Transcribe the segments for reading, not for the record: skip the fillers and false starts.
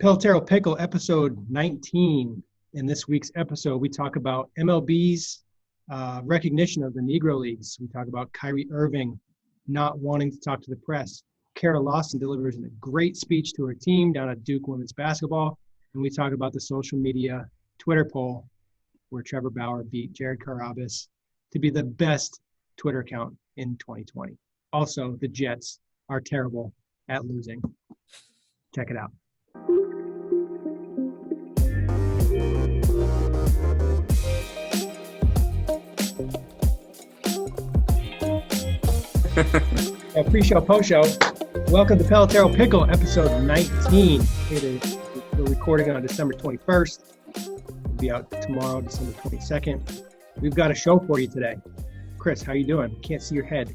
Pelotero Pickle, episode 19. In this week's episode, we talk about MLB's recognition of the Negro Leagues. We talk about Kyrie Irving not wanting to talk to the press. Kara Lawson delivers a great speech to her team down at Duke women's basketball. And we talk about the social media Twitter poll where Trevor Bauer beat Jared Carabas to be the best Twitter account in 2020. Also, the Jets are terrible at losing. Check it out. Pre-show, post-show. Welcome to Pelotero Pickle, episode 19. We're recording on December 21st. It'll be out tomorrow, December 22nd. We've got a show for you today. Chris, how you doing? Can't see your head.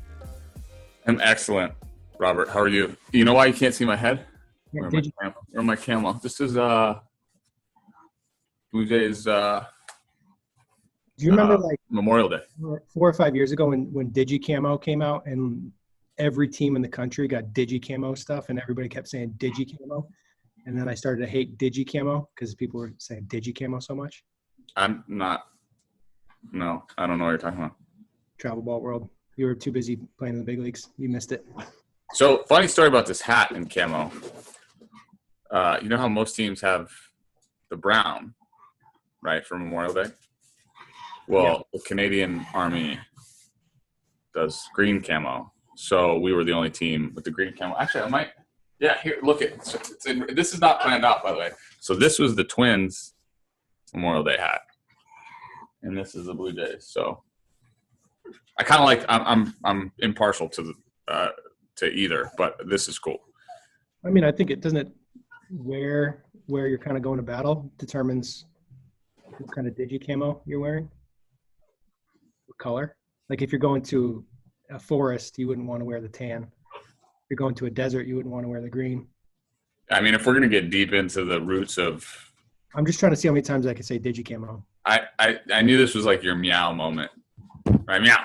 I'm excellent, Robert. How are you? You know why you can't see my head? Yeah, Where my camel? This is Blue Jays. Do you remember Memorial Day? 4 or 5 years ago when Digi Camo came out and every team in the country got Digi Camo stuff and everybody kept saying Digi Camo, and then I started to hate Digi Camo because people were saying Digi Camo so much. I'm not. No, I don't know what you're talking about. Travel ball world. You were too busy playing in the big leagues. You missed it. So, funny story about this hat in camo. You know how most teams have the brown, right, for Memorial Day? Well, The Canadian Army does green camo. So we were the only team with the green camo. Actually, I might – yeah, here, look at it. This is not planned out, by the way. So this was the Twins Memorial Day hat. And this is the Blue Jays. So I kind of like – I'm impartial to either, but this is cool. I mean, I think it doesn't – where you're kind of going to battle determines what kind of Digi Camo you're wearing. Color. Like if you're going to a forest, you wouldn't want to wear the tan. If you're going to a desert, you wouldn't want to wear the green. I mean, if we're going to get deep into the roots of – I'm just trying to see how many times I can say Digi Camo. I knew this was like your meow moment. Right, meow.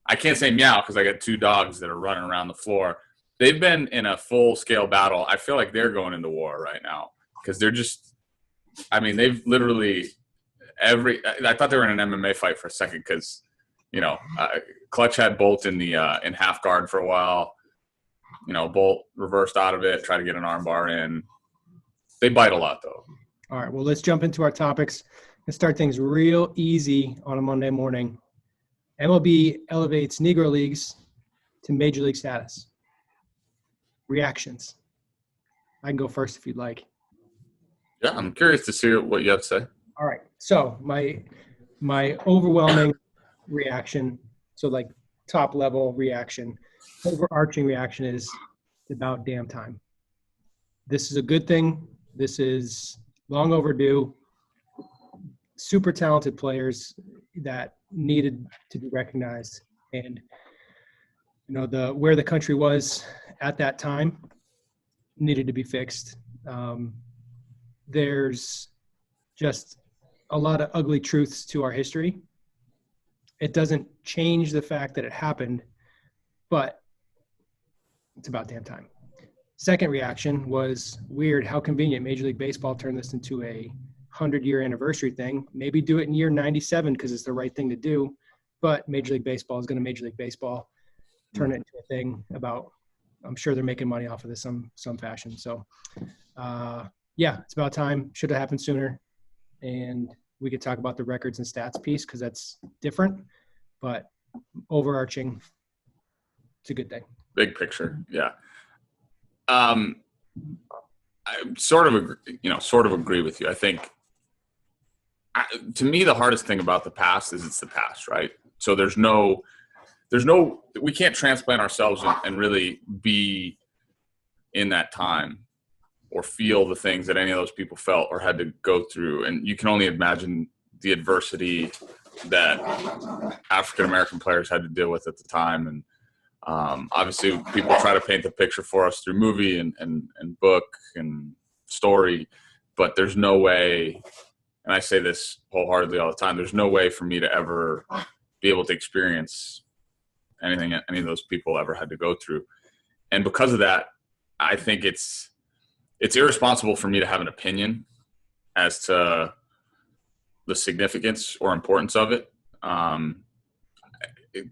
I can't say meow because I got two dogs that are running around the floor. They've been in a full-scale battle. I feel like they're going into war right now because they're just – I mean, they've literally – I thought they were in an MMA fight for a second because, Clutch had Bolt in the in half guard for a while. Bolt reversed out of it, tried to get an arm bar in. They bite a lot, though. All right, well, let's jump into our topics and start things real easy on a Monday morning. MLB elevates Negro Leagues to Major League status. Reactions. I can go first if you'd like. Yeah, I'm curious to see what you have to say. All right. So my overwhelming reaction, so like top level reaction, overarching reaction is about damn time. This is a good thing. This is long overdue. Super talented players that needed to be recognized. And, where the country was at that time needed to be fixed. There's just a lot of ugly truths to our history. It doesn't change the fact that it happened, but it's about damn time. Second reaction was weird. How convenient. Major League Baseball turned this into a 100-year anniversary thing. Maybe do it in year 97 because it's the right thing to do, but Major League Baseball is going to Major League Baseball, turn it into a thing about, I'm sure they're making money off of this some fashion. So, yeah, it's about time. Should have happened sooner. And we could talk about the records and stats piece because that's different, but overarching, it's a good thing. Big picture, yeah. I sort of agree with you. I think, to me, the hardest thing about the past is it's the past, right? So we can't transplant ourselves and really be in that time or feel the things that any of those people felt or had to go through. And you can only imagine the adversity that African-American players had to deal with at the time. And obviously people try to paint the picture for us through movie and book and story, but there's no way, and I say this wholeheartedly all the time, there's no way for me to ever be able to experience anything any of those people ever had to go through. And because of that, I think it's it's irresponsible for me to have an opinion as to the significance or importance of it.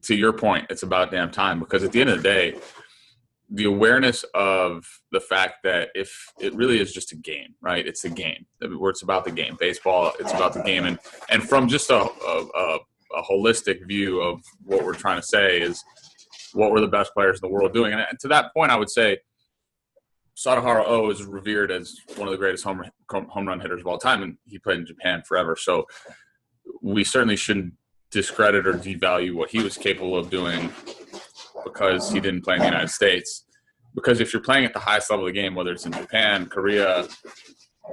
To your point, it's about damn time, because at the end of the day, the awareness of the fact that if it really is just a game, right? It's a game where it's about the game. Baseball, it's about the game. And from just a holistic view of what we're trying to say is what were the best players in the world doing. And to that point, I would say Sadaharu O is revered as one of the greatest home run hitters of all time, and he played in Japan forever. So we certainly shouldn't discredit or devalue what he was capable of doing because he didn't play in the United States. Because if you're playing at the highest level of the game, whether it's in Japan, Korea,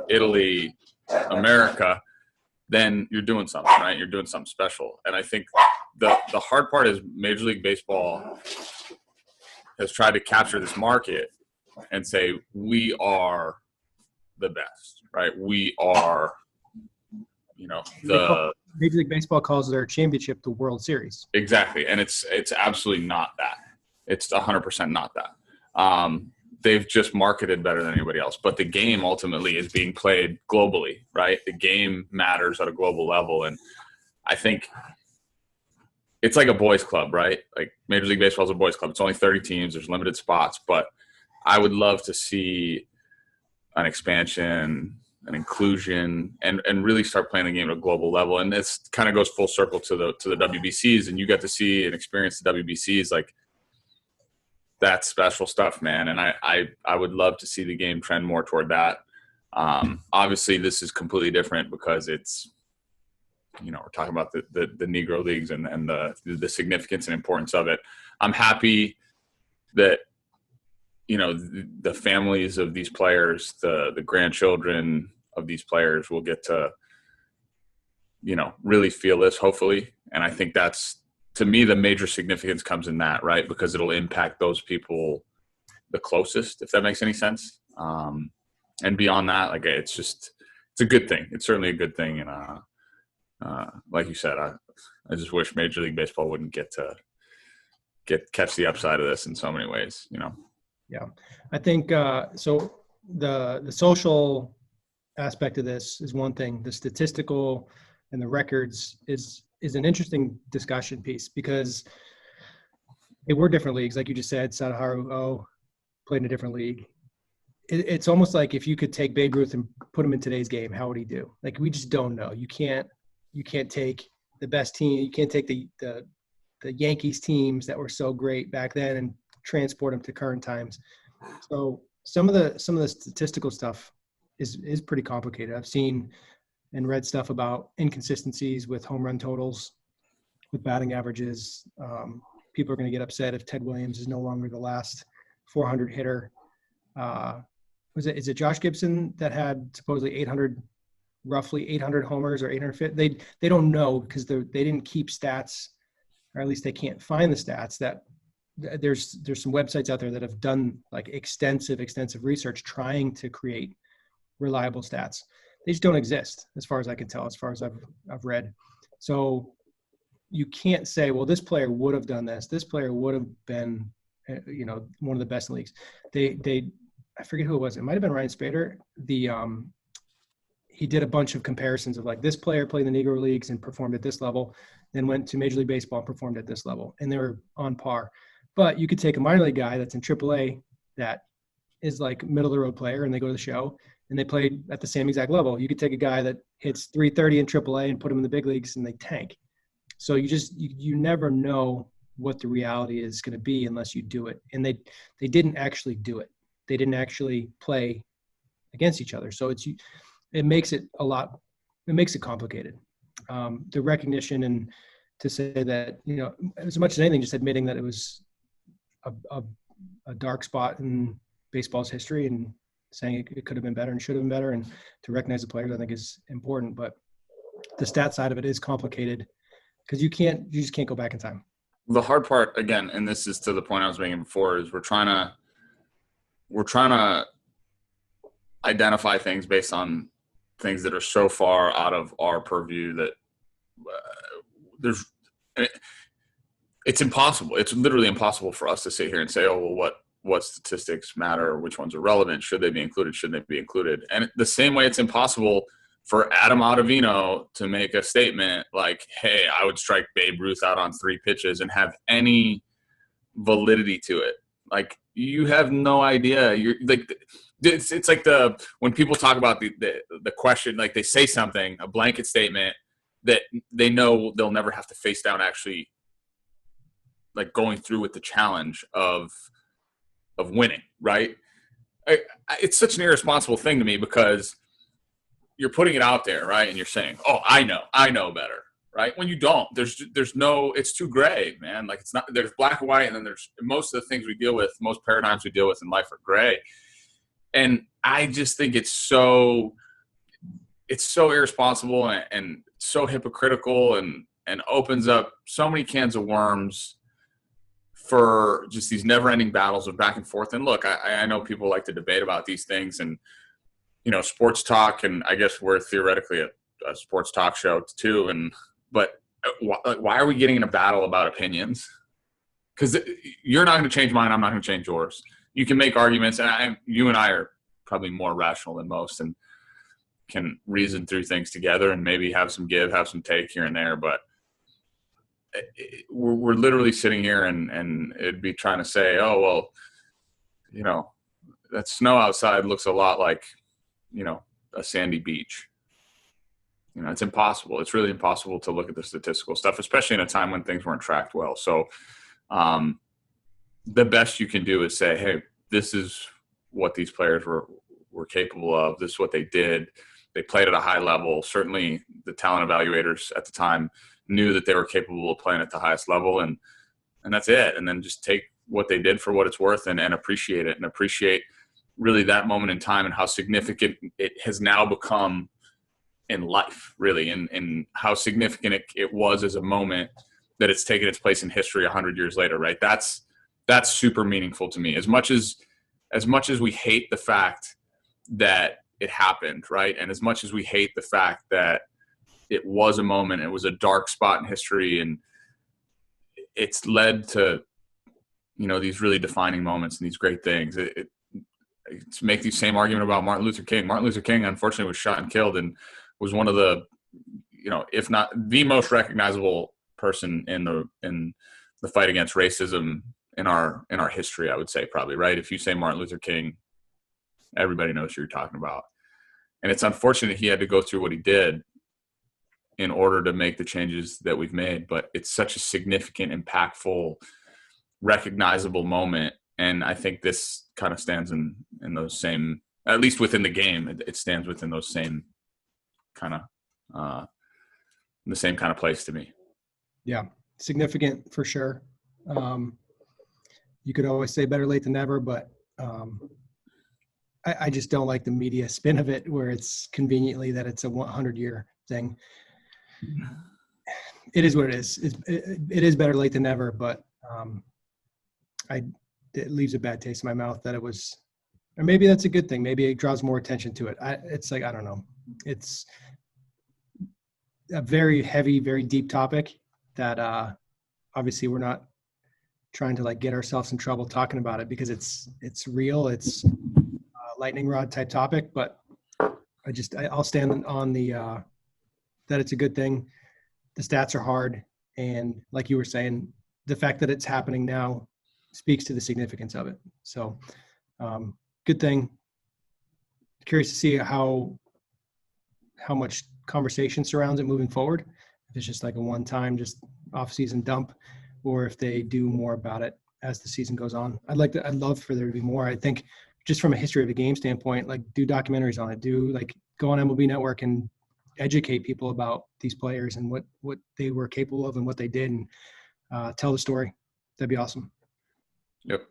Italy, America, then you're doing something, right? You're doing something special. And I think the hard part is Major League Baseball has tried to capture this market and say, we are the best, right? We are, the Major League Baseball calls their championship the World Series. Exactly. And it's absolutely not that. It's 100% not that. They've just marketed better than anybody else. But the game ultimately is being played globally, right? The game matters at a global level. And I think it's like a boys club, right? Like Major League Baseball is a boys club. It's only 30 teams. There's limited spots. But I would love to see an expansion, an inclusion, and really start playing the game at a global level. And this kind of goes full circle to the WBCs, and you get to see and experience the WBCs. Like, that's special stuff, man. And I would love to see the game trend more toward that. Obviously this is completely different because it's, we're talking about the Negro Leagues and the significance and importance of it. I'm happy that, the families of these players, the grandchildren of these players will get to, really feel this, hopefully. And I think that's, to me, the major significance comes in that, right? Because it'll impact those people the closest, if that makes any sense. And beyond that, like, it's a good thing. It's certainly a good thing. And like you said, I just wish Major League Baseball wouldn't catch the upside of this in so many ways, Yeah, I think so. The social aspect of this is one thing. The statistical and the records is an interesting discussion piece, because they were different leagues, like you just said. Sadaharu O played in a different league. It's almost like if you could take Babe Ruth and put him in today's game, how would he do? Like, we just don't know. You can't take the best team. You can't take the Yankees teams that were so great back then and transport them to current times. So some of the statistical stuff is pretty complicated. I've seen and read stuff about inconsistencies with home run totals, with batting averages. People are going to get upset if Ted Williams is no longer the last 400 hitter. Is it Josh Gibson that had supposedly roughly 800 homers or 850? They don't know, because they didn't keep stats, or at least they can't find the stats. That there's some websites out there that have done like extensive research trying to create reliable stats. They just don't exist, as far as I can tell, as far as I've read. So you can't say, well, this player would have done this. This player would have been, one of the best in leagues. I forget who it was. It might have been Ryan Spader. He did a bunch of comparisons of, like, this player played in the Negro Leagues and performed at this level, then went to Major League Baseball and performed at this level, and they were on par. But you could take a minor league guy that's in AAA that is like middle of the road player, and they go to the show and they played at the same exact level. You could take a guy that hits 330 in AAA and put him in the big leagues, and they tank. So you never know what the reality is going to be unless you do it. And they didn't actually do it. They didn't actually play against each other. So it makes it complicated. The recognition, and to say that, as much as anything, just admitting that it was a dark spot in baseball's history, and saying it could have been better and should have been better, and to recognize the players, I think, is important. But the stat side of it is complicated, because you just can't go back in time. The hard part, again, and this is to the point I was making before, is we're trying to identify things based on things that are so far out of our purview that it's impossible. It's literally impossible for us to sit here and say, oh, well, what statistics matter, which ones are relevant, should they be included, shouldn't they be included. And the same way it's impossible for Adam Ottavino to make a statement like, hey, I would strike Babe Ruth out on 3 pitches and have any validity to it. Like, you have no idea. You're like, it's like when people talk about the question, like they say something, a blanket statement that they know they'll never have to face down actually like going through with the challenge of winning, right? It's such an irresponsible thing to me because you're putting it out there, right? And you're saying, oh, I know better, right? When you don't, there's no, it's too gray, man. Like, it's not, there's black and white, and then there's most of the things we deal with, most paradigms we deal with in life are gray. And I just think it's so irresponsible and so hypocritical and opens up so many cans of worms for just these never-ending battles of back and forth. And look, I know people like to debate about these things, and sports talk, and I guess we're theoretically a sports talk show too. But why are we getting in a battle about opinions? Because you're not going to change mine. I'm not going to change yours. You can make arguments, and you and I are probably more rational than most, and can reason through things together, and maybe have some give, have some take here and there. But we're literally sitting here, and it'd be trying to say, oh well, that snow outside looks a lot like a sandy beach. It's impossible. It's really impossible to look at the statistical stuff, especially in a time when things weren't tracked well. So the best you can do is say, hey, this is what these players were capable of. This is what they did. They played at a high level. Certainly the talent evaluators at the time knew that they were capable of playing at the highest level, and that's it. And then just take what they did for what it's worth and appreciate it, and appreciate really that moment in time and how significant it has now become in life, really, and how significant it was as a moment that it's taken its place in history 100 years later, right? That's super meaningful to me. As much as we hate the fact that it happened, right? And as much as we hate the fact that it was a moment, it was a dark spot in history, and it's led to, these really defining moments and these great things. To make the same argument about Martin Luther King. Martin Luther King, unfortunately, was shot and killed, and was one of the, if not the most recognizable person in the fight against racism in our history, I would say, probably, right? If you say Martin Luther King, everybody knows who you're talking about. And it's unfortunate he had to go through what he did in order to make the changes that we've made. But it's such a significant, impactful, recognizable moment. And I think this kind of stands in those same, at least within the game, it stands within those same kind of, the same kind of place to me. Yeah, significant for sure. You could always say better late than never, but I just don't like the media spin of it, where it's conveniently that it's a 100-year thing. It is what it is. It is better late than never, but it leaves a bad taste in my mouth that it was, or maybe that's a good thing. Maybe it draws more attention to it. It's like, I don't know. It's a very heavy, very deep topic that obviously we're not trying to like get ourselves in trouble talking about it, because it's real. It's a lightning rod type topic, but I'll stand on the that it's a good thing. The stats are hard, and like you were saying, the fact that it's happening now speaks to the significance of it. So good thing. Curious to see how much conversation surrounds it moving forward. If it's just like a one-time, just off-season dump, or if they do more about it as the season goes on. I'd love for there to be more. I think just from a history of the game standpoint, like do documentaries on it, go on MLB Network and educate people about these players and what they were capable of and what they did, and tell the story. That'd be awesome. Yep.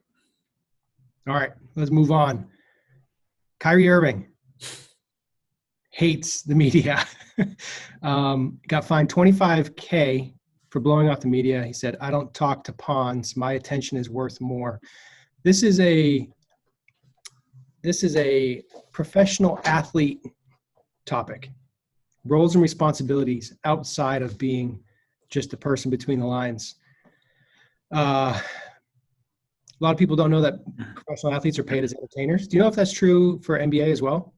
All right, let's move on. Kyrie Irving hates the media. Got fined $25,000 for blowing off the media. He said, "I don't talk to pawns. My attention is worth more." This is a professional athlete topic. Roles and responsibilities outside of being just a person between the lines. A lot of people don't know that professional athletes are paid as entertainers. Do you know if that's true for NBA as well?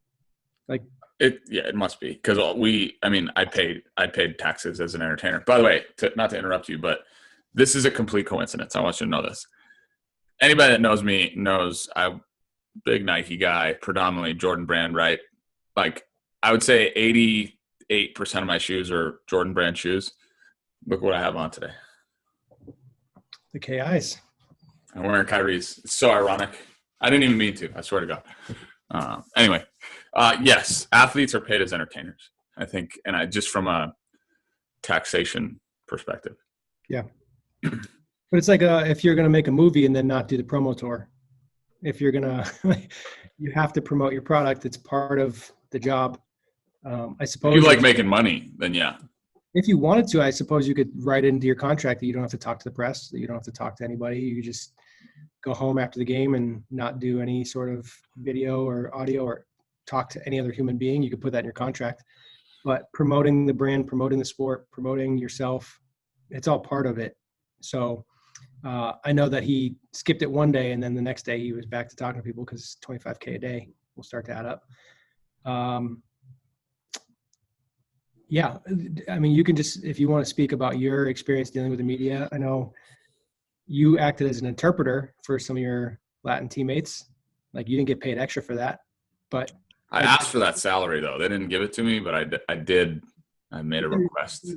Like it must be, because I paid taxes as an entertainer. By the way, not to interrupt you, but this is a complete coincidence. I want you to know this. Anybody that knows me knows I'm a big Nike guy, predominantly Jordan brand, right? Like I would say 88% of my shoes are Jordan brand shoes. Look what I have on today. the KIs. I'm wearing Kyrie's. It's so ironic. I didn't even mean to. I swear to God. Anyway, yes, athletes are paid as entertainers, I think, and just from a taxation perspective. Yeah. But it's like if you're going to make a movie and then not do the promo tour. If you're going to – you have to promote your product. It's part of the job. I suppose – if you like making money, then yeah. If you wanted to, I suppose you could write into your contract that you don't have to talk to the press, that you don't have to talk to anybody. You could just go home after the game and not do any sort of video or audio or talk to any other human being. You could put that in your contract. But promoting the brand, promoting the sport, promoting yourself, it's all part of it. So I know that he skipped it one day, and then the next day he was back to talking to people because $25K a day will start to add up. Yeah, I mean, you can just, if you want to speak about your experience dealing with the media, I know you acted as an interpreter for some of your Latin teammates. Like you didn't get paid extra for that, but I asked for that salary though. They didn't give it to me, but I did. I made a request.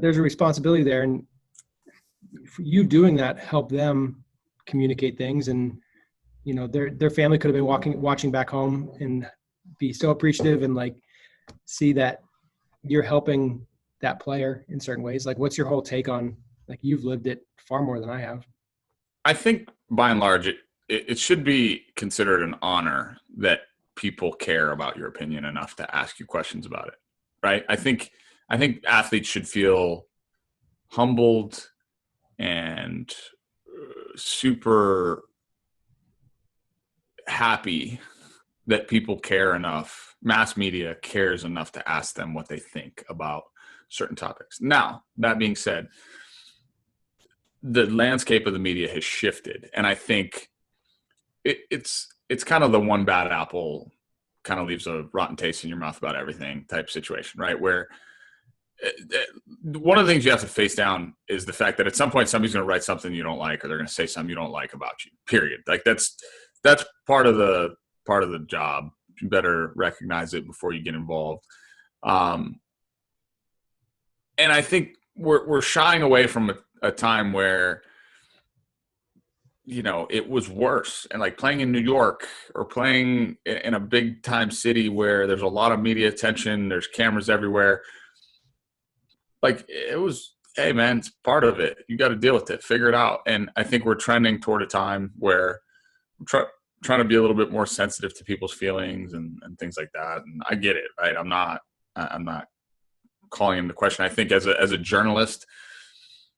There's a responsibility there, and you doing that helped them communicate things, and you know their family could have been watching back home and be so appreciative and like see that you're helping that player in certain ways. Like, what's your whole take on, like, you've lived it far more than I have. I think by and large, it should be considered an honor that people care about your opinion enough to ask you questions about it. Right. I think athletes should feel humbled and super happy that people care enough, mass media cares enough to ask them what they think about certain topics. Now, that being said, the landscape of the media has shifted, and I think it's kind of the one bad apple kind of leaves a rotten taste in your mouth about everything type situation, right? Where one of the things you have to face down is the fact that at some point somebody's going to write something you don't like, or they're going to say something you don't like about you, period. Like that's part of the job. You better recognize it before you get involved. And I think we're shying away from a time where, you know, it was worse. And like playing in New York or playing in a big time city where there's a lot of media attention, there's cameras everywhere. Like it was, hey man, it's part of it. You got to deal with it, figure it out. And I think we're trending toward a time where we're trying to be a little bit more sensitive to people's feelings and things like that. And I get it, right? I'm not calling into question. I think as a journalist,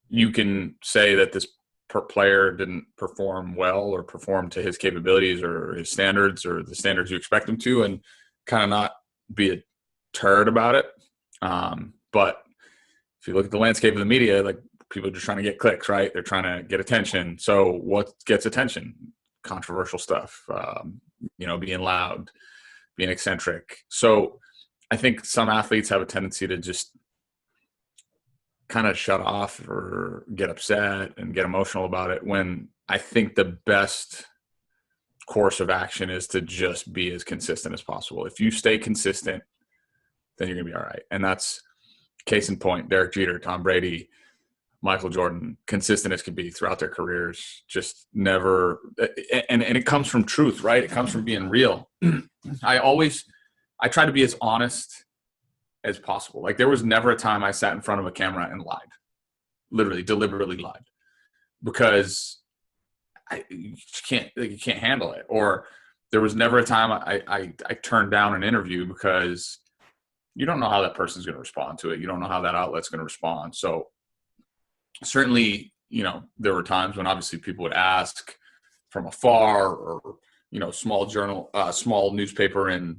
you can say that this player didn't perform well or perform to his capabilities or his standards or the standards you expect him to, and kind of not be a turd about it. But if you look at the landscape of the media, like people are just trying to get clicks, right? They're trying to get attention. So what gets attention? Controversial stuff, being loud, being eccentric. So I think some athletes have a tendency to just kind of shut off or get upset and get emotional about it, when I think the best course of action is to just be as consistent as possible. If you stay consistent, then you're going to be all right. And that's case in point, Derek Jeter, Tom Brady, Michael Jordan, consistent as could be throughout their careers, just never – and it comes from truth, right? It comes from being real. I try to be as honest as possible. Like there was never a time I sat in front of a camera and lied, literally, deliberately lied, because you can't handle it. Or there was never a time I turned down an interview because you don't know how that person's going to respond to it. You don't know how that outlet's going to respond. So certainly, there were times when obviously people would ask from afar, or, small newspaper in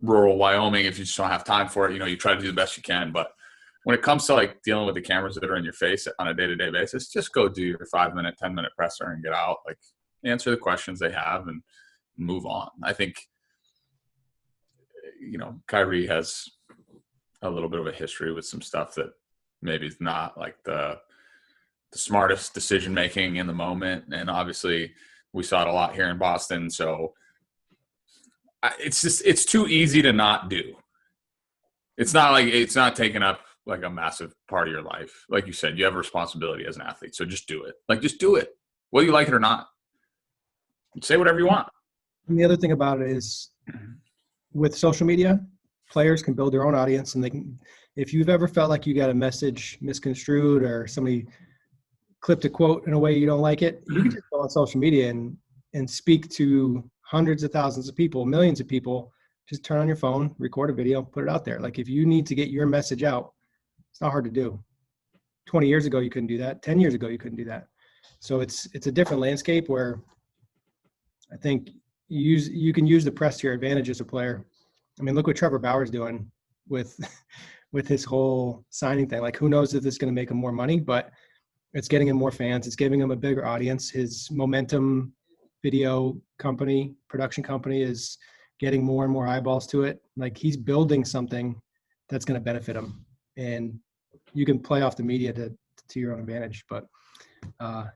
rural Wyoming, if you just don't have time for it, you try to do the best you can. But when it comes to like dealing with the cameras that are in your face on a day-to-day basis, just go do your 5-minute, 10-minute presser and get out. Like answer the questions they have and move on. I think, Kyrie has a little bit of a history with some stuff that maybe is not like the smartest decision making in the moment. And obviously we saw it a lot here in Boston. So it's too easy to not do. It's not taking up like a massive part of your life. Like you said, you have a responsibility as an athlete. So just do it. Just do it, whether you like it or not. Say whatever you want. And the other thing about it is with social media, players can build their own audience, and they can, if you've ever felt like you got a message misconstrued or somebody clipped a quote in a way you don't like it, you can just go on social media and speak to hundreds of thousands of people, millions of people. Just turn on your phone, record a video, put it out there. Like if you need to get your message out, it's not hard to do. 20 years ago, you couldn't do that. 10 years ago, you couldn't do that. So it's a different landscape where I think you can use the press to your advantage as a player. I mean, look what Trevor Bauer's doing with his whole signing thing. Like, who knows if this is going to make him more money, but it's getting him more fans. It's giving him a bigger audience. His Momentum video company, production company, is getting more and more eyeballs to it. Like, he's building something that's going to benefit him. And you can play off the media to your own advantage. But,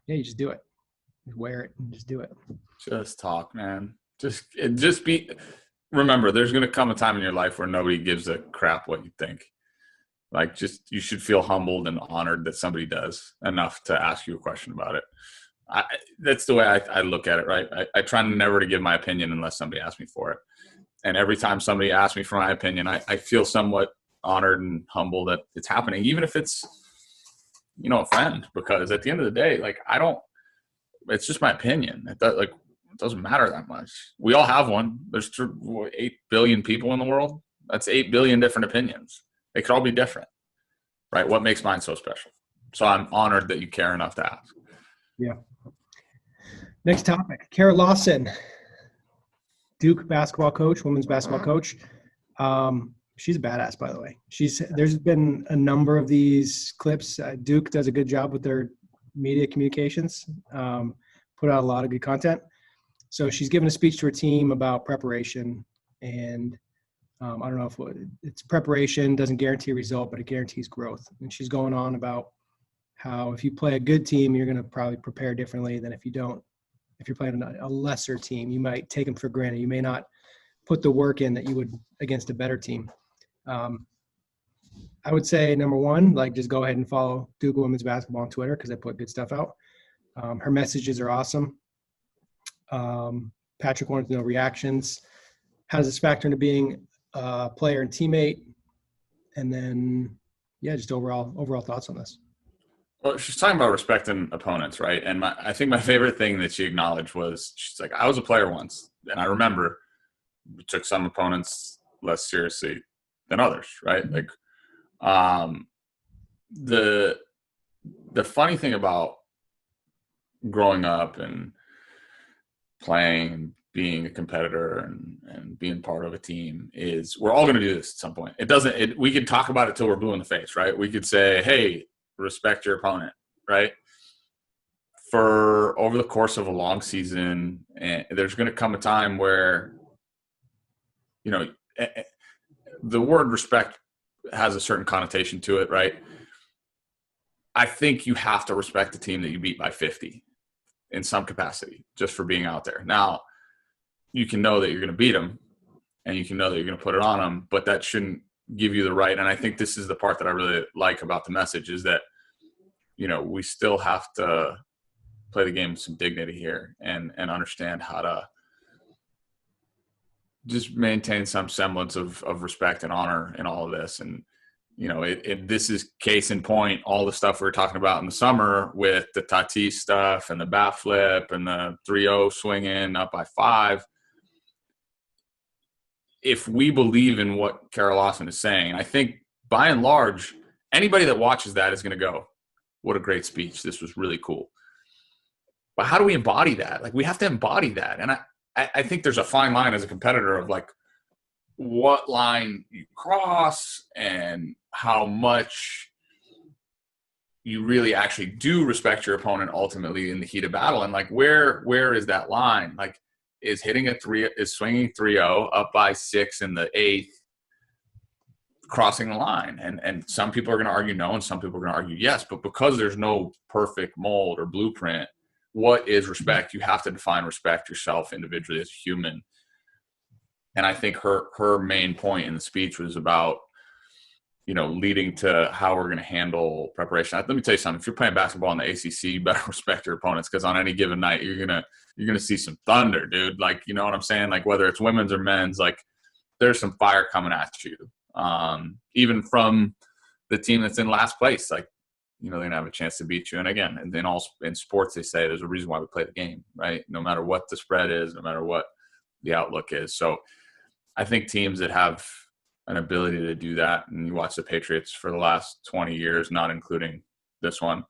you just do it. Just wear it and just do it. Just talk, man. Just be – remember, there's going to come a time in your life where nobody gives a crap what you think. Like, you should feel humbled and honored that somebody does enough to ask you a question about it. That's the way I look at it, right? I try never to give my opinion unless somebody asks me for it. And every time somebody asks me for my opinion, I feel somewhat honored and humbled that it's happening, even if it's, a friend. Because at the end of the day, like, it's just my opinion. It doesn't matter that much. We all have one. There's 8 billion people in the world. That's 8 billion different opinions. They could all be different, right? What makes mine so special? So I'm honored that you care enough to ask. Yeah. Next topic, Kara Lawson, Duke basketball coach, women's basketball coach. She's a badass, by the way. There's been a number of these clips. Duke does a good job with their media communications, put out a lot of good content. So she's given a speech to her team about preparation, and I don't know if it's preparation doesn't guarantee a result, but it guarantees growth. And she's going on about how if you play a good team, you're going to probably prepare differently than if you don't. If you're playing a lesser team, you might take them for granted. You may not put the work in that you would against a better team. I would say, number one, just go ahead and follow Duke women's basketball on Twitter because they put good stuff out. Her messages are awesome. Patrick wanted to know reactions. How does this factor into being a player and teammate? And then, just overall thoughts on this. Well, she's talking about respecting opponents, right? And I think my favorite thing that she acknowledged was, she's like, I was a player once, and I remember we took some opponents less seriously than others, right? Like, the funny thing about growing up and playing and being a competitor and being part of a team is we're all going to do this at some point. We could talk about it till we're blue in the face, right? We could say, hey, respect your opponent, right? For over the course of a long season, and there's going to come a time where, the word respect has a certain connotation to it, right? I think you have to respect the team that you beat by 50 in some capacity just for being out there. Now, you can know that you're going to beat them and you can know that you're going to put it on them, but that shouldn't give you the right. And I think this is the part that I really like about the message is that, we still have to play the game with some dignity here and understand how to just maintain some semblance of respect and honor in all of this. And, this is case in point, all the stuff we were talking about in the summer with the Tatis stuff and the bat flip and the 3-0 swinging up by 5. If we believe in what Kara Lawson is saying, I think by and large, anybody that watches that is going to go, what a great speech. This was really cool. But how do we embody that? Like, we have to embody that. And I think there's a fine line as a competitor of what line you cross and how much you really actually do respect your opponent ultimately in the heat of battle. And like, where is that line? Like, is swinging 3-0 up by 6 in the 8th, crossing the line? And some people are going to argue no, and some people are going to argue yes. But because there's no perfect mold or blueprint, what is respect? You have to define respect yourself individually as a human. And I think her main point in the speech was about, leading to how we're going to handle preparation. Let me tell you something. If you're playing basketball in the ACC, you better respect your opponents, because on any given night, you're gonna see some thunder, dude. Like, you know what I'm saying? Like, whether it's women's or men's, like, there's some fire coming at you. Even from the team that's in last place, like, they're gonna have a chance to beat you. And again, in sports, they say there's a reason why we play the game, right? No matter what the spread is, no matter what the outlook is. So I think teams that have an ability to do that, and you watch the Patriots for the last 20 years, not including this one,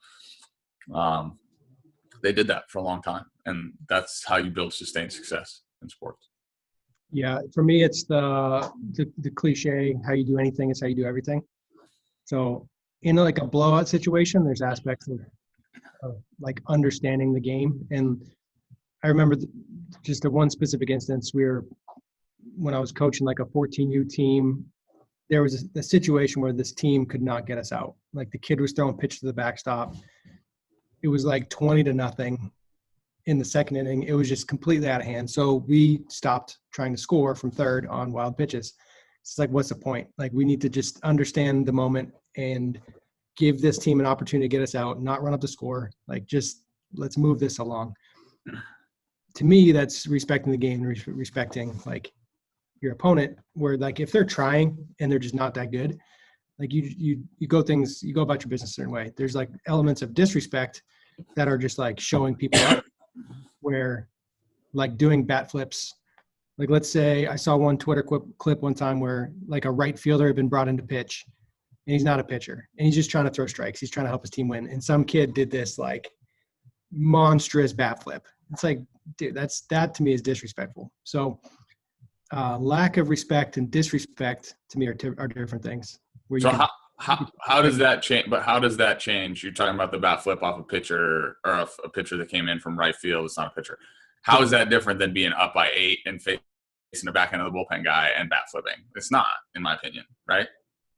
they did that for a long time. And that's how you build sustained success in sports. Yeah, for me, it's the cliche, how you do anything is how you do everything. So in like a blowout situation, there's aspects of like understanding the game. And I remember just one specific instance, when I was coaching like a 14U team, there was a situation where this team could not get us out. Like, the kid was throwing pitch to the backstop. It was like 20-0 in the second inning. It was just completely out of hand. So we stopped trying to score from third on wild pitches. It's like, what's the point? Like, we need to just understand the moment and give this team an opportunity to get us out, not run up the score. Like, just let's move this along. To me, that's respecting the game, respecting like your opponent, where like if they're trying and they're just not that good, like you go about your business a certain way. There's like elements of disrespect that are just like showing people up, where like doing bat flips. Like, let's say I saw one Twitter clip one time where like a right fielder had been brought in to pitch, and he's not a pitcher, and he's just trying to throw strikes. He's trying to help his team win. And some kid did this like monstrous bat flip. It's like, dude, that to me is disrespectful. So lack of respect and disrespect to me are different things. So how does that change? But how does that change? You're talking about the bat flip off a pitcher, or a pitcher that came in from right field. It's not a pitcher. How is that different than being up by 8 and facing the back end of the bullpen guy and bat flipping? It's not, in my opinion, right?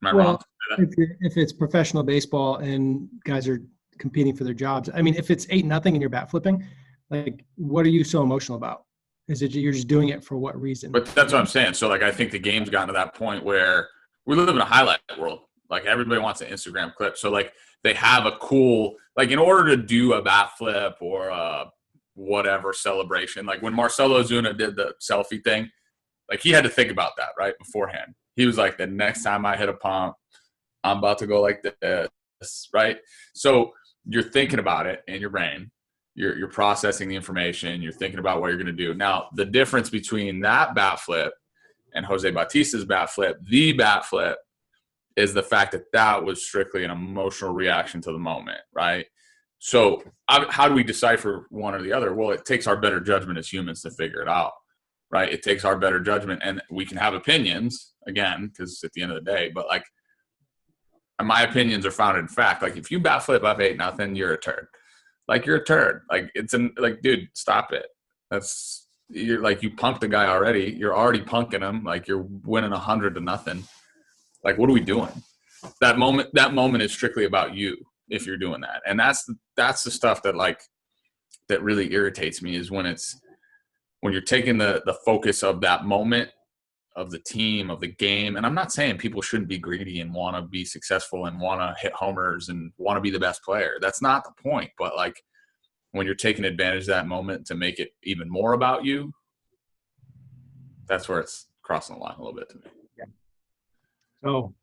Am I wrong? If it's professional baseball and guys are competing for their jobs, I mean, if it's 8-0 and you're bat flipping, like, what are you so emotional about? Is it you're just doing it for what reason? But that's what I'm saying. So, like, I think the game's gotten to that point where we live in a highlight world. Like, everybody wants an Instagram clip. So, like, they have a cool – like, in order to do a bat flip or a whatever celebration, like when Marcelo Ozuna did the selfie thing, like, he had to think about that, right, beforehand. He was like, the next time I hit a pump, I'm about to go like this, right? So you're thinking about it in your brain. You're processing the information. You're thinking about what you're going to do. Now, the difference between that bat flip and Jose Bautista's bat flip, the bat flip, is the fact that that was strictly an emotional reaction to the moment, right? So how do we decipher one or the other? Well, it takes our better judgment as humans to figure it out, right? It takes our better judgment, and we can have opinions, again, because at the end of the day, but, like, my opinions are founded in fact. Like, if you bat flip up 8-0, you're a turd. Like, you're a turd. Like, like, dude, stop it. You're like, you punked the guy already. You're already punking him. Like, you're winning 100-0. Like, what are we doing? That moment is strictly about you if you're doing that. And that's the stuff that, like, that really irritates me, is when you're taking the focus of that moment, of the team, of the game. And I'm not saying people shouldn't be greedy and want to be successful and want to hit homers and want to be the best player. That's not the point. But, like, when you're taking advantage of that moment to make it even more about you, that's where it's crossing the line a little bit to me. Yeah. So,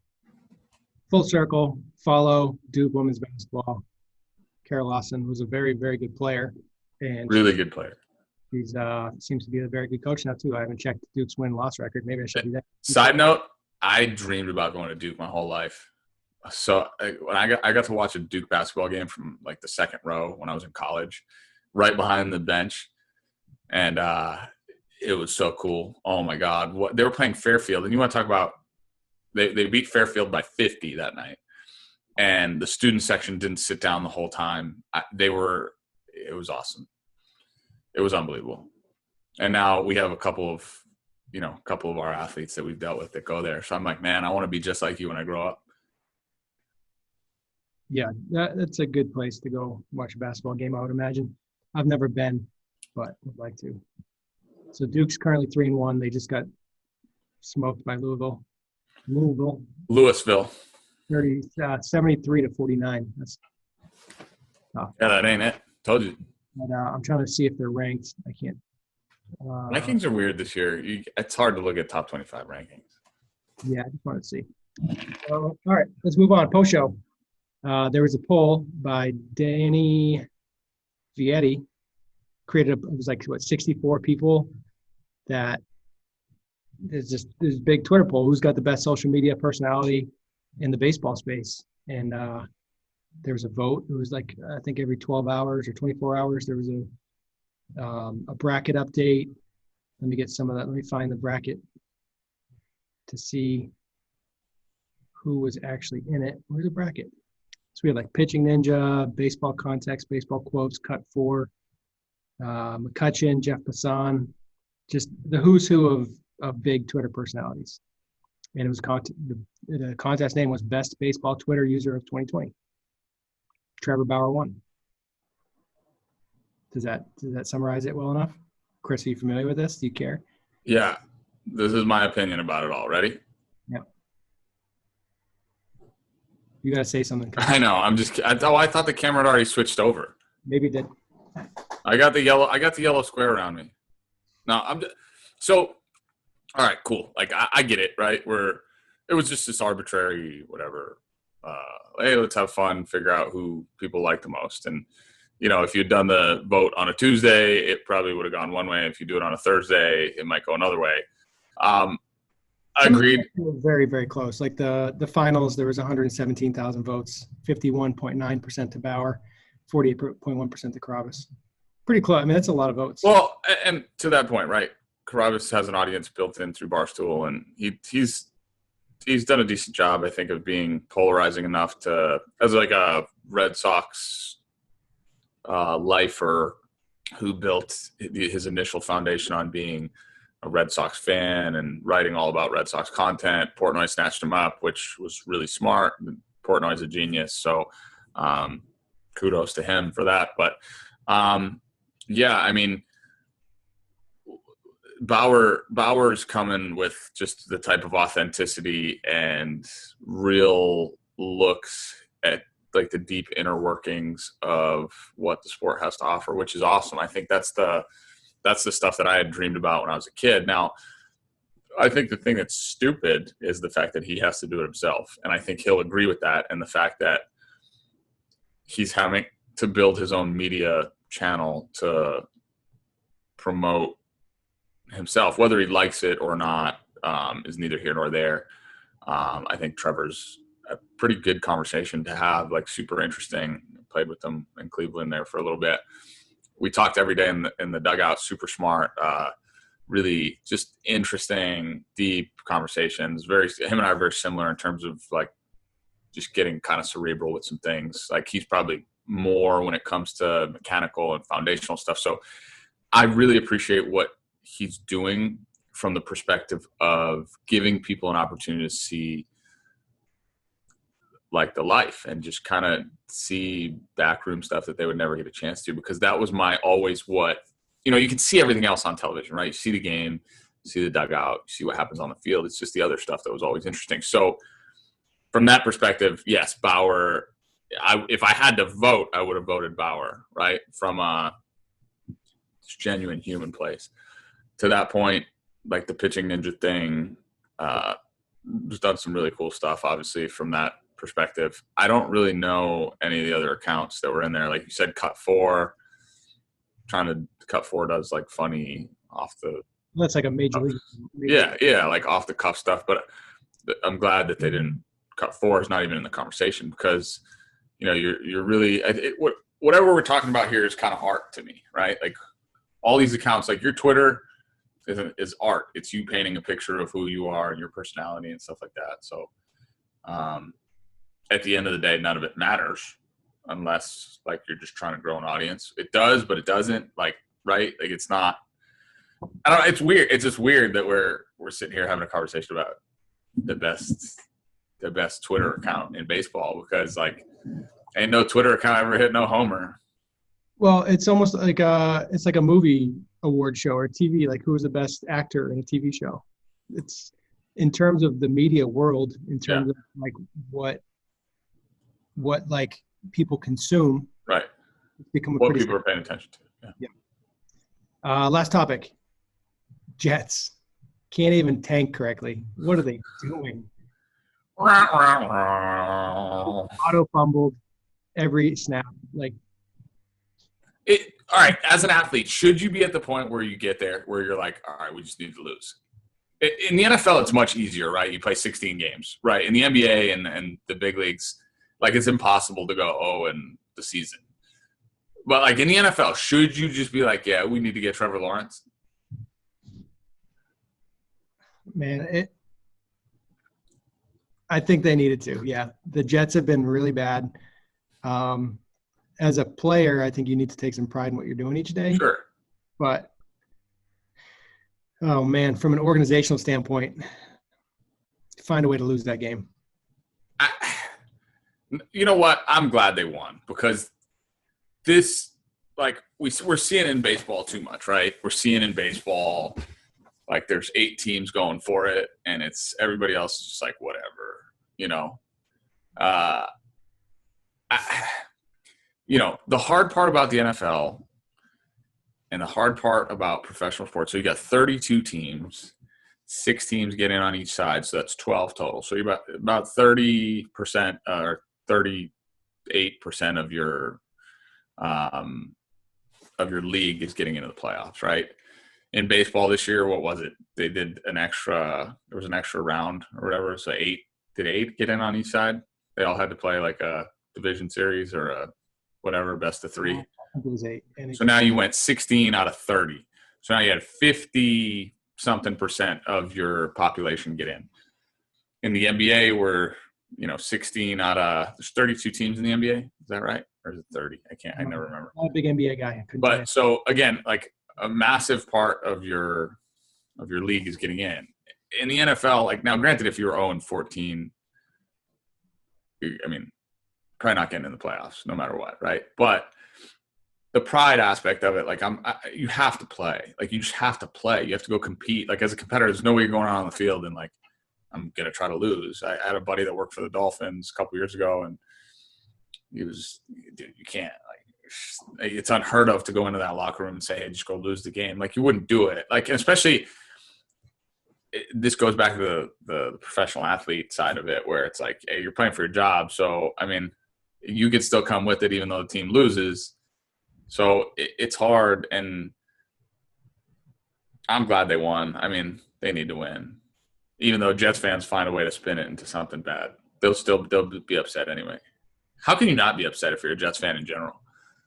full circle, follow Duke women's basketball. Kara Lawson was a very, very good player. And really good player. He's seems to be a very good coach now, too. I haven't checked Duke's win-loss record. Maybe I should do that. Side note, I dreamed about going to Duke my whole life. So when I got to watch a Duke basketball game from, like, the second row when I was in college, right behind the bench. And it was so cool. Oh, my God. They were playing Fairfield. And you want to talk about they beat Fairfield by 50 that night. and the student section didn't sit down the whole time. It was awesome. It was unbelievable. And now we have a couple of our athletes that we've dealt with that go there. So I'm like, man, I want to be just like you when I grow up. Yeah, that's a good place to go watch a basketball game, I would imagine. I've never been, but would like to. So Duke's currently 3-1. They just got smoked by Louisville. Louisville. 73-49. That's tough. Yeah, that ain't it. Told you. But, I'm trying to see if they're ranked. I can't. Rankings are weird this year. It's hard to look at top 25 rankings. Yeah, I just wanted to see. All right, let's move on. Post show. There was a poll by Danny Vietti. It was like 64 people. That is just this big Twitter poll. Who's got the best social media personality in the baseball space? And there was a vote. It was like I think every 12 hours or 24 hours there was a bracket update. Let me get some of that. Let me find the bracket to see who was actually in it. Where's the bracket? So we had like Pitching Ninja, Baseball Context, Baseball Quotes, Cut 4, McCutcheon, Jeff Passan, just the who's who of big Twitter personalities. And it was the contest name was Best Baseball Twitter User of 2020. Trevor Bauer won. Does that summarize it well enough? Chris, are you familiar with this? Do you care? Yeah. This is my opinion about it all. Ready? Yeah. You got to say something. I know. I thought the camera had already switched over. Maybe it did. I got the yellow square around me. No, all right, cool. Like I get it, right? It was just this arbitrary whatever. Hey, let's have fun, figure out who people like the most. And if you'd done the vote on a Tuesday, it probably would have gone one way. If you do it on a Thursday, it might go another way. I agreed. Very, very close. Like the finals, there was 117,000 votes, 51.9% to Bauer, 48.1% to Carabas. Pretty close. I mean, that's a lot of votes. Well, and to that point, right? Carabas has an audience built in through Barstool, and he's done a decent job, I think, of being polarizing enough as like a Red Sox lifer who built his initial foundation on being a Red Sox fan and writing all about Red Sox content. Portnoy snatched him up, which was really smart. Portnoy's a genius, so kudos to him for that. But yeah, I mean, Bauer's coming with just the type of authenticity and real looks at like the deep inner workings of what the sport has to offer, which is awesome. I think that's the stuff that I had dreamed about when I was a kid. Now, I think the thing that's stupid is the fact that he has to do it himself. And I think he'll agree with that. And the fact that he's having to build his own media channel to promote himself, whether he likes it or not, is neither here nor there. I think Trevor's a pretty good conversation to have, like super interesting. Played with him in Cleveland there for a little bit. We talked every day in the dugout, super smart, really just interesting, deep conversations. Him and I are very similar in terms of like just getting kind of cerebral with some things. Like he's probably more when it comes to mechanical and foundational stuff. So I really appreciate what he's doing from the perspective of giving people an opportunity to see like the life and just kind of see backroom stuff that they would never get a chance to, because that was you can see everything else on television, right? You see the game, you see the dugout, you see what happens on the field. It's just the other stuff that was always interesting. So from that perspective, yes, Bauer, if I had to vote, I would have voted Bauer, right? From a genuine human place. To that point, like the Pitching Ninja thing, just done some really cool stuff, obviously, from that perspective. I don't really know any of the other accounts that were in there. Like you said, Cut 4, Cut 4 does like funny off the – That's like a major league. Yeah, like off the cuff stuff. But I'm glad that they didn't – Cut 4 is not even in the conversation, because, you're really – whatever we're talking about here is kind of art to me, right? Like all these accounts, like your Twitter – is art. It's you painting a picture of who you are and your personality and stuff like that. So at the end of the day, none of it matters unless like you're just trying to grow an audience. It does, but it doesn't. Like, right? Like, it's not. I don't know. It's weird. It's just weird that we're sitting here having a conversation about the best Twitter account in baseball because like ain't no Twitter account ever hit no homer. Well, it's almost like it's like a movie award show or TV. Like, who is the best actor in a TV show? It's in terms of the media world, in terms of like what like people consume. Right. It's become what people are paying attention to. Yeah. Last topic. Jets can't even tank correctly. What are they doing? Auto fumbled every snap. Like, all right, as an athlete, should you be at the point where you get there where you're like, all right, we just need to lose? In the NFL, it's much easier, right? You play 16 games, right? In the NBA and the big leagues, like it's impossible to go 0 in the season. But like in the NFL, should you just be like, yeah, we need to get Trevor Lawrence? Man, I think they needed to. Yeah, the Jets have been really bad. As a player, I think you need to take some pride in what you're doing each day. Sure. But, oh, man, from an organizational standpoint, find a way to lose that game. You know what? I'm glad they won because this, like, we're seeing in baseball too much, right? We're seeing in baseball, like, there's 8 teams going for it, and it's everybody else is just like, whatever, you know? You know, the hard part about the NFL and the hard part about professional sports, so you got 32 teams, 6 teams get in on each side, so that's 12 total. So you're about 30% or 38% of your league is getting into the playoffs, right? In baseball this year, what was it? They did there was an extra round or whatever, so 8 get in on each side? They all had to play like a division series or a whatever, best of 3. I think it was 8. So now you went 16 out of 30. So now you had 50-something% of your population get in. In the NBA, we're, 16 out of – there's 32 teams in the NBA. Is that right? Or is it 30? I never remember. I'm not a big NBA guy. But so, again, like a massive part of your league is getting in. In the NFL, like now, granted, if you were 0-14, I mean – probably not getting in the playoffs no matter what, right? But the pride aspect of it, like you have to play. Like you just have to play. You have to go compete. Like as a competitor, there's no way you're going out on the field and like, I'm going to try to lose. I had a buddy that worked for the Dolphins a couple years ago and he was, dude, you can't. Like it's unheard of to go into that locker room and say, hey, just go lose the game. Like you wouldn't do it. Like, and especially this goes back to the professional athlete side of it where it's like, hey, you're playing for your job. So, I mean, you could still come with it even though the team loses. So it's hard, and I'm glad they won. I mean, they need to win. Even though Jets fans find a way to spin it into something bad, they'll be upset anyway. How can you not be upset if you're a Jets fan in general?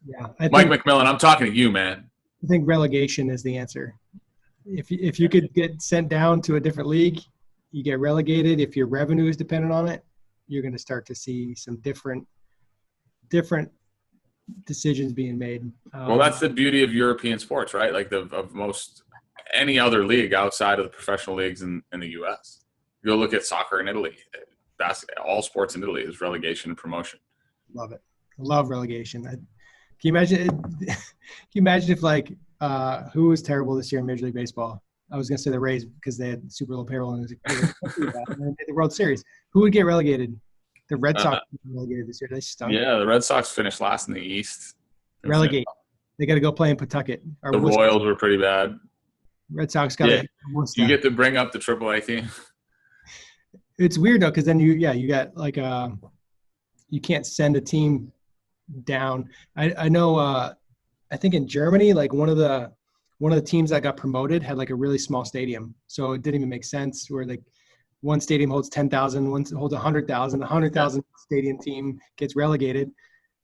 Yeah, Mike McMillan, I'm talking to you, man. I think relegation is the answer. If you could get sent down to a different league, you get relegated. If your revenue is dependent on it, you're going to start to see some different decisions being made. Well, that's the beauty of European sports, right? Like of most any other league outside of the professional leagues in the U.S. You'll look at soccer in Italy. All sports in Italy is relegation and promotion. Love it. Love relegation. Can you imagine? Can you imagine if like who was terrible this year in Major League Baseball? I was going to say the Rays because they had super low payroll and they made the World Series. Who would get relegated? The Red Sox relegated this year. They stunk. Yeah, the Red Sox finished last in the East. Relegate. They got to go play in Pawtucket. The Royals were pretty bad. Red Sox got to. You get to bring up the AAA team. It's weird though, because then you got like you can't send a team down. I know. I think in Germany, like one of the teams that got promoted had like a really small stadium, so it didn't even make sense. Where like one stadium holds 10,000, one holds 100,000. The 100,000 stadium team gets relegated,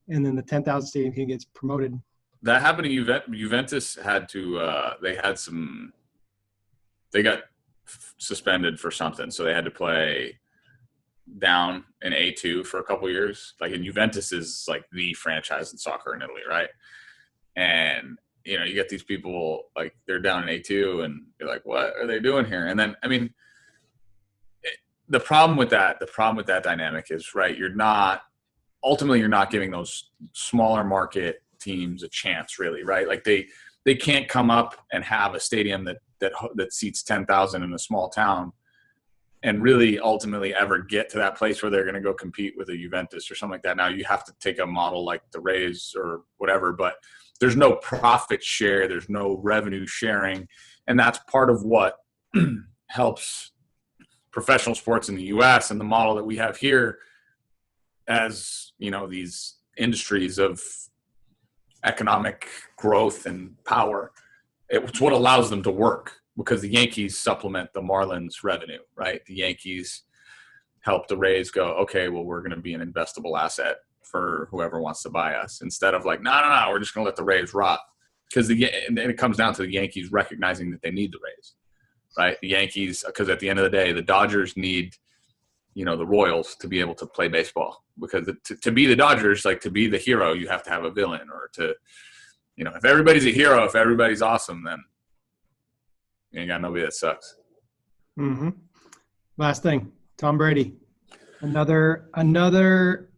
and then the 10,000 stadium team gets promoted. That happened to Juventus. Had to they got suspended for something, so they had to play down in A2 for a couple years. Like, and Juventus is like the franchise in soccer in Italy, right? And you know, you get these people like they're down in A2, and you're like, what are they doing here? And then, I mean, the problem with that dynamic is, right, you're not giving those smaller market teams a chance, really, right? Like they can't come up and have a stadium that seats 10,000 in a small town and really ultimately ever get to that place where they're going to go compete with a Juventus or something like that. Now you have to take a model like the Rays or whatever, but there's no profit share, there's no revenue sharing, and that's part of what helps professional sports in the U.S. and the model that we have here as, you know, these industries of economic growth and power. It's what allows them to work, because the Yankees supplement the Marlins revenue, right? The Yankees help the Rays go, okay, well, we're going to be an investable asset for whoever wants to buy us, instead of like, no, we're just going to let the Rays rot. And it comes down to the Yankees recognizing that they need the Rays, right? The Yankees, because at the end of the day, the Dodgers need, you know, the Royals to be able to play baseball, because to be the Dodgers, like to be the hero, you have to have a villain, or to, you know, if everybody's a hero, if everybody's awesome, then you ain't got nobody that sucks. Mm-hmm. Last thing, Tom Brady, another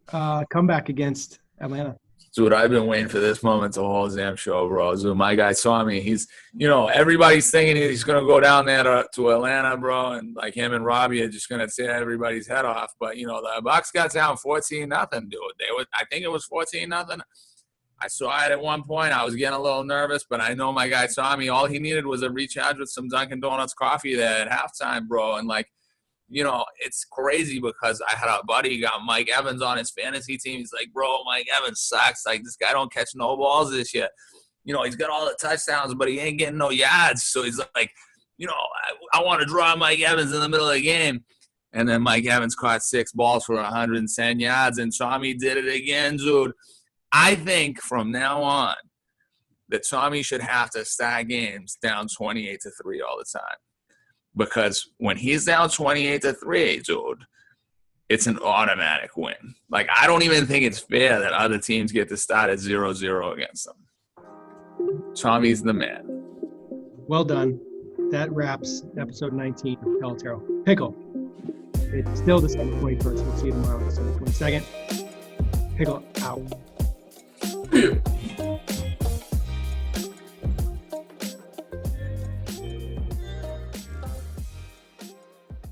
comeback against Atlanta. Dude, I've been waiting for this moment the whole damn show, bro. Dude, my guy saw me. He's, you know, everybody's thinking he's going to go down there to Atlanta, bro, and like him and Robbie are just going to tear everybody's head off. But, you know, the Bucks got down 14-0, dude. I think it was 14-0. I saw it at one point. I was getting a little nervous, but I know my guy saw me. All he needed was a recharge with some Dunkin' Donuts coffee there at halftime, bro. And, like, you know, it's crazy because I had a buddy who got Mike Evans on his fantasy team. He's like, bro, Mike Evans sucks. Like, this guy don't catch no balls this year. You know, he's got all the touchdowns, but he ain't getting no yards. So he's like, you know, I want to draw Mike Evans in the middle of the game. And then Mike Evans caught 6 balls for 110 yards, and Tommy did it again, dude. I think from now on that Tommy should have to start games down 28-3 all the time. Because when he's down 28-3, dude, it's an automatic win. Like, I don't even think it's fair that other teams get to start at 0-0 against them. Tommy's the man. Well done. That wraps episode 19 of Pelotero. Pickle. It's still December 21st. We'll see you tomorrow, December 22nd. Pickle out.